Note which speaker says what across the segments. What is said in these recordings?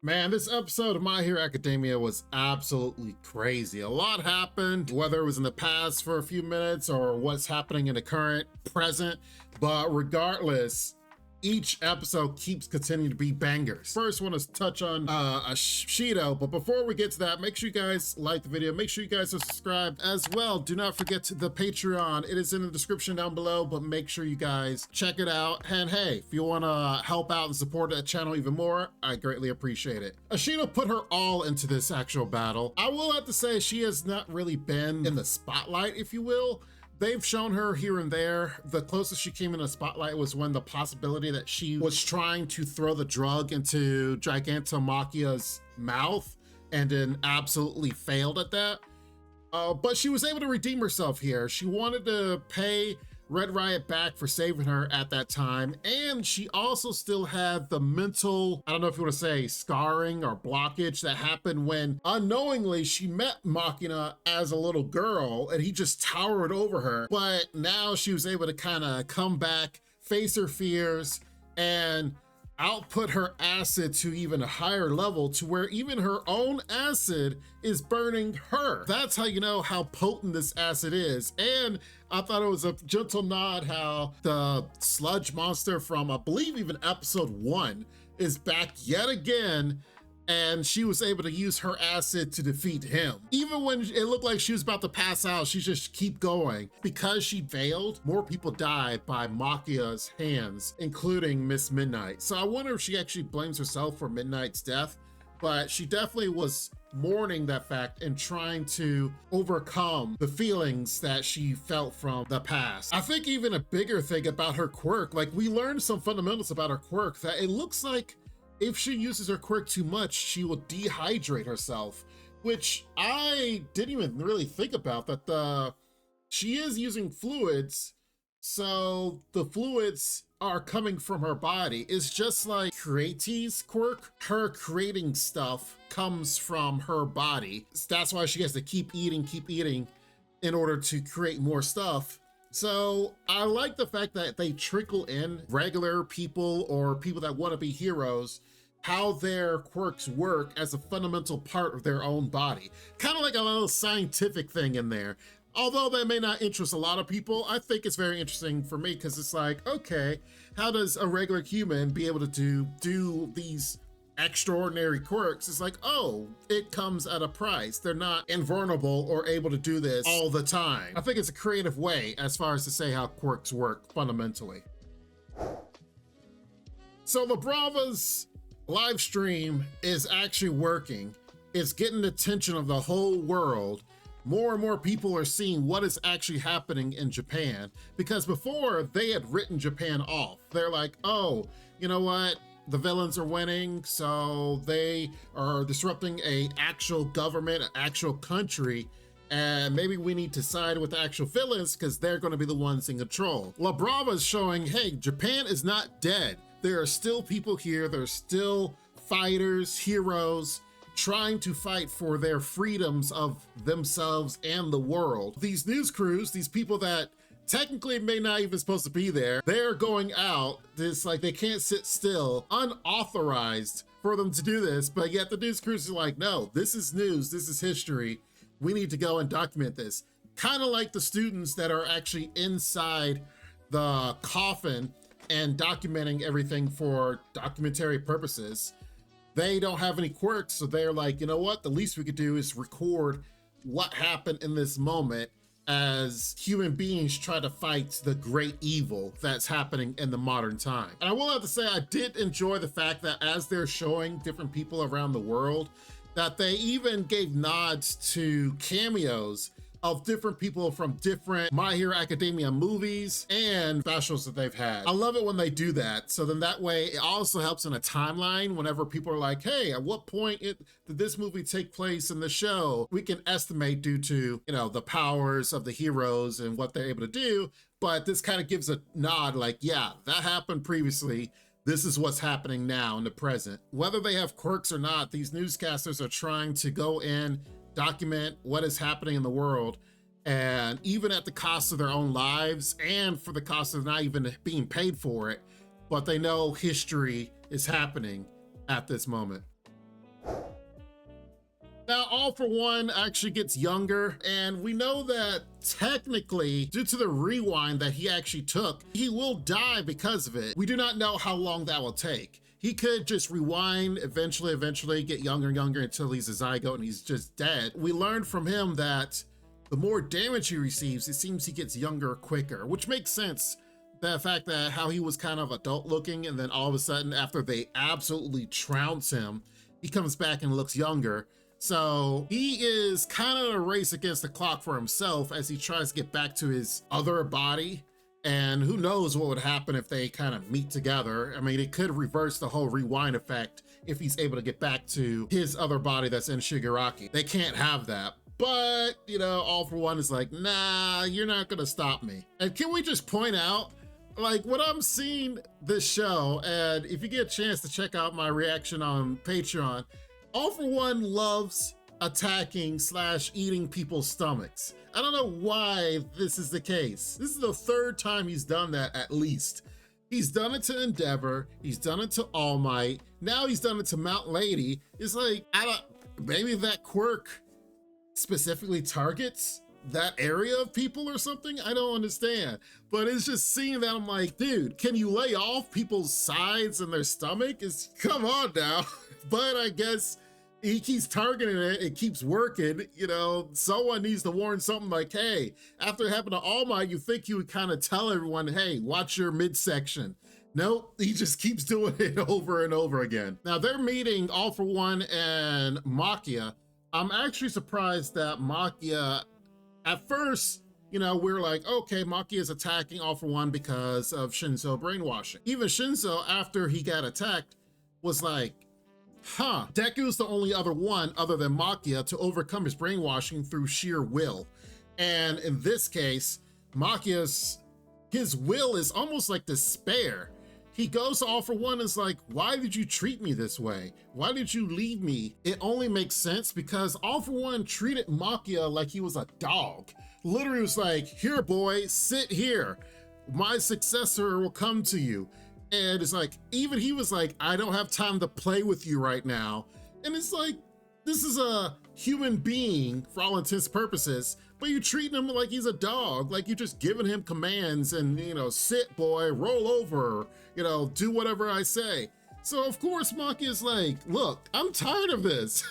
Speaker 1: Man, this episode of My Hero Academia was absolutely crazy. A lot happened, whether it was in the past for a few minutes or what's happening in the current present, but regardless, each episode keeps continuing to be bangers. First, I want to touch on Shido, but before we get to that, make sure you guys like the video, make sure you guys are subscribed as well. Do not forget the Patreon. It is in the description down below, but make sure you guys check it out. And hey, if you want to help out and support that channel even more, I greatly appreciate it. Shido put her all into this actual battle. I will have to say she has not really been in the spotlight, if you will. They've shown her here and there. The closest she came in the spotlight was when the possibility that she was trying to throw the drug into Gigantomachia's mouth and then absolutely failed at that. But she was able to redeem herself here. She wanted to pay Red Riot back for saving her at that time, and she also still had the mental, I don't know if you want to say scarring or blockage that happened when unknowingly she met Machia as a little girl and he just towered over her. But now she was able to kind of come back, face her fears, and output her acid to even a higher level, to where even her own acid is burning her. That's how you know how potent this acid is. And I thought it was a gentle nod how the sludge monster from, I believe, even episode 1 is back yet again, and she was able to use her acid to defeat him. Even when it looked like she was about to pass out, she just keep going. Because she failed, more people died by Machia's hands, including Miss Midnight. So I wonder if she actually blames herself for Midnight's death, but she definitely was mourning that fact and trying to overcome the feelings that she felt from the past. I think even a bigger thing about her quirk, like we learned some fundamentals about her quirk, that it looks like if she uses her quirk too much, she will dehydrate herself, which I didn't even really think about, that she is using fluids, so the fluids are coming from her body. It's just like Creati's quirk. Her creating stuff comes from her body. That's why she has to keep eating in order to create more stuff. So I like the fact that they trickle in regular people or people that want to be heroes, how their quirks work as a fundamental part of their own body. Kind of like a little scientific thing in there. Although that may not interest a lot of people, I think it's very interesting for me because it's like, okay, how does a regular human be able to do these extraordinary quirks? It's like, oh, it comes at a price. They're not invulnerable or able to do this all the time. I think it's a creative way as far as to say how quirks work fundamentally. So the Brava's live stream is actually working. It's getting the attention of the whole world. More and more people are seeing what is actually happening in Japan, because before they had written Japan off. They're like, oh, you know what? The villains are winning, so they are disrupting a actual government, an actual country, and maybe we need to side with the actual villains because they're going to be the ones in control. La Brava is showing, hey, Japan is not dead. There are still people here. There's still fighters, heroes, trying to fight for their freedoms of themselves and the world. These news crews, these people that technically may not even supposed to be there, they're going out. It's like they can't sit still, unauthorized for them to do this, but yet the news crews are like, no, this is news, this is history. We need to go and document this. Kind of like the students that are actually inside the coffin and documenting everything for documentary purposes. They don't have any quirks, so they're like, you know what? The least we could do is record what happened in this moment as human beings try to fight the great evil that's happening in the modern time. And I will have to say, I did enjoy the fact that as they're showing different people around the world, that they even gave nods to cameos of different people from different My Hero Academia movies and specials that they've had. I love it when they do that. So then that way it also helps in a timeline whenever people are like, hey, at what point did this movie take place in the show? We can estimate due to, you know, the powers of the heroes and what they're able to do. But this kind of gives a nod like, yeah, that happened previously. This is what's happening now in the present. Whether they have quirks or not, these newscasters are trying to go in, document what is happening in the world, and even at the cost of their own lives and for the cost of not even being paid for it, but they know history is happening at this moment. Now, All For One actually gets younger, and we know that technically, due to the rewind that he actually took, he will die because of it. We do not know how long that will take. He could just rewind, eventually get younger and younger until he's a zygote and he's just dead. We learned from him that the more damage he receives, it seems he gets younger quicker, which makes sense. The fact that how he was kind of adult looking, and then all of a sudden, after they absolutely trounce him, he comes back and looks younger. So he is kind of in a race against the clock for himself as he tries to get back to his other body. And who knows what would happen if they kind of meet together. I mean, it could reverse the whole rewind effect if he's able to get back to his other body that's in Shigaraki. They can't have that. But, you know, All For One is like, nah, you're not gonna stop me. And can we just point out, like, when I'm seeing this show, and if you get a chance to check out my reaction on Patreon, All For One loves attacking / eating people's stomachs. I don't know why this is the case. This is the third time he's done that, at least. He's done it to Endeavor, he's done it to All Might, now he's done it to Mount Lady. It's like, maybe that quirk specifically targets that area of people or something? I don't understand. But it's just seeing that, I'm like, dude, can you lay off people's sides and their stomach? Come on now. But I guess he keeps targeting it, it keeps working. You know, someone needs to warn something like, hey, after it happened to All Might, you think you would kind of tell everyone, hey, watch your midsection. Nope, he just keeps doing it over and over again. Now they're meeting All For One and Machia. I'm actually surprised that Machia, at first, you know, we're like, okay, Machia is attacking All For One because of Shinzo brainwashing. Even Shinzo, after he got attacked, was like, huh, Deku's the only other one other than Machia to overcome his brainwashing through sheer will. And in this case, his will is almost like despair. He goes to All For One and is like, why did you treat me this way? Why did you leave me? It only makes sense because All For One treated Machia like he was a dog. Literally was like, here boy, sit here. My successor will come to you. And it's like, even he was like, I don't have time to play with you right now. And it's like, this is a human being for all intents and purposes, but you're treating him like he's a dog, like you're just giving him commands and, you know, sit boy, roll over, you know, do whatever I say. So of course Machia's like, look, I'm tired of this.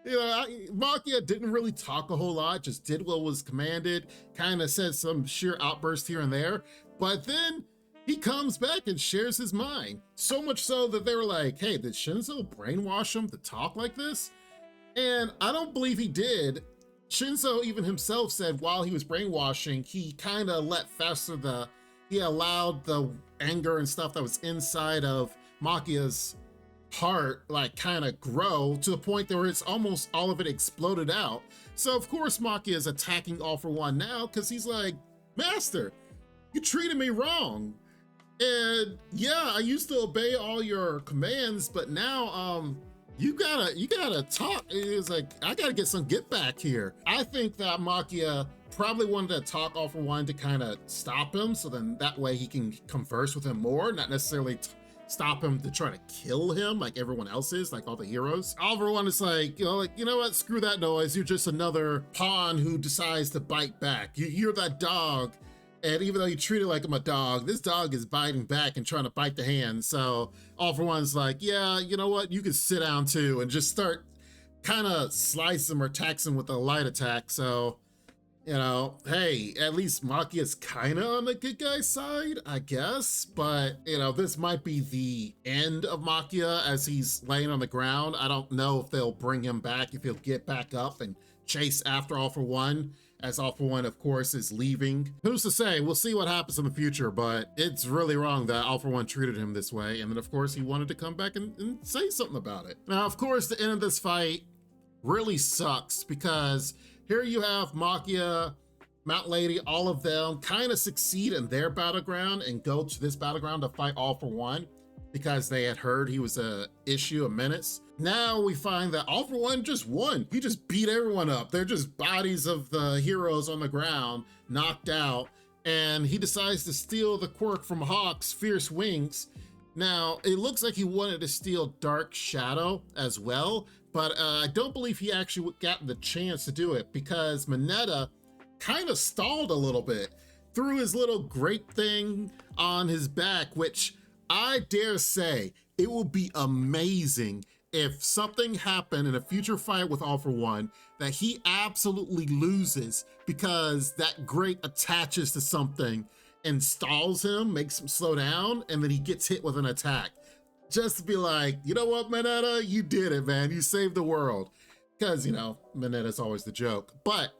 Speaker 1: You know, Machia didn't really talk a whole lot, just did what was commanded, kind of said some sheer outburst here and there, but then he comes back and shares his mind. So much so that they were like, hey, did Shinzo brainwash him to talk like this? And I don't believe he did. Shinzo even himself said while he was brainwashing, he kind of let fester he allowed the anger and stuff that was inside of Machia's heart, like kind of grow to the point where it's almost all of it exploded out. So of course Machia is attacking All For One now because he's like, master, you treated me wrong. And yeah, I used to obey all your commands, but now you gotta talk. It's like, I gotta get some get back here. I think that Machia probably wanted to talk All For One to kind of stop him, so then that way he can converse with him more, not necessarily stop him to try to kill him like everyone else is, like all the heroes. All For One is like, you know what, screw that noise. You're just another pawn who decides to bite back. You're that dog. And even though you treat it like I'm a dog, this dog is biting back and trying to bite the hand. So All For One's like, yeah, you know what? You can sit down too, and just start kind of slice him or tax him with a light attack. So, you know, hey, at least Machia's kind of on the good guy's side, I guess. But, you know, this might be the end of Machia as he's laying on the ground. I don't know if they'll bring him back, if he'll get back up and chase after All For One, as All For One, of course, is leaving. Who's to say? We'll see what happens in the future, but it's really wrong that All For One treated him this way. And then, of course, he wanted to come back and say something about it. Now, of course, the end of this fight really sucks because here you have Machia, Mount Lady, all of them kind of succeed in their battleground and go to this battleground to fight All For One because they had heard he was a issue, a menace. Now we find that All For One just won. He just beat everyone up. They're just bodies of the heroes on the ground, knocked out, and he decides to steal the quirk from Hawk's fierce wings Now, it looks like he wanted to steal Dark Shadow as well, but I don't believe he actually got the chance to do it because Mineta kind of stalled a little bit, threw his little grape thing on his back, which I dare say it will be amazing if something happened in a future fight with All For One that he absolutely loses because that grape attaches to something and stalls him, makes him slow down, and then he gets hit with an attack. Just to be like, you know what, Mineta, you did it, man. You saved the world. Because, you know, Mineta's always the joke. But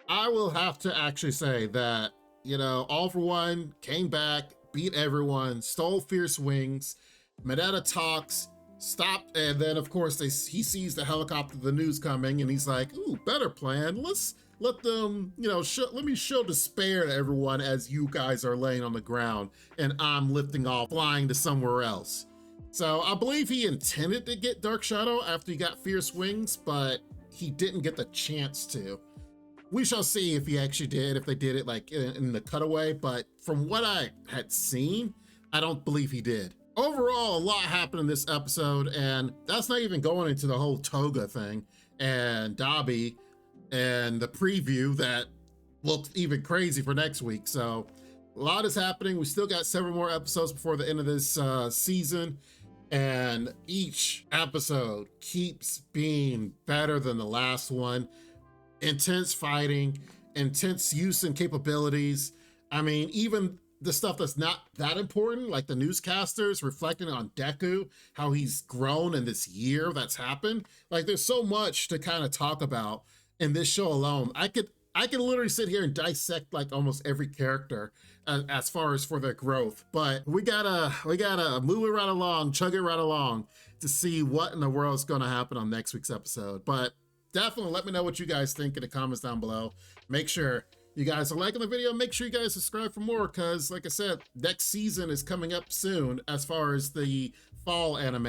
Speaker 1: I will have to actually say that, you know, All For One came back, beat everyone, stole Fierce Wings. Mineta talks, stopped, and then of course he sees the helicopter, the news coming, and he's like, ooh, better plan. Let's let them, you know, let me show despair to everyone as you guys are laying on the ground and I'm lifting off, flying to somewhere else. So I believe he intended to get Dark Shadow after he got Fierce Wings, but he didn't get the chance to. We shall see if he actually did, if they did it like in the cutaway, but from what I had seen, I don't believe he did. Overall, a lot happened in this episode, and that's not even going into the whole Toga thing and Dabi and the preview that looks even crazy for next week. So a lot is happening. We still got several more episodes before the end of this season, and each episode keeps being better than the last one. Intense fighting, intense use and capabilities. I mean, even the stuff that's not that important, like the newscasters reflecting on Deku, how he's grown in this year that's happened. Like, there's so much to kind of talk about in this show alone. I could literally sit here and dissect like almost every character as far as for their growth, but we gotta move it right along, chug it right along to see what in the world is gonna happen on next week's episode. But definitely let me know what you guys think in the comments down below. Make sure you guys are liking the video. Make sure you guys subscribe for more because, like I said, next season is coming up soon as far as the fall anime,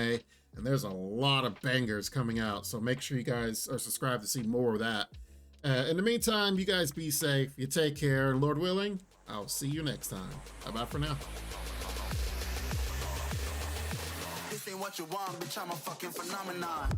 Speaker 1: and there's a lot of bangers coming out. So make sure you guys are subscribed to see more of that. In the meantime, you guys be safe. You take care, and Lord willing, I'll see you next time. Bye-bye for now.
Speaker 2: This ain't what you want, bitch, I'm a fucking phenomenon.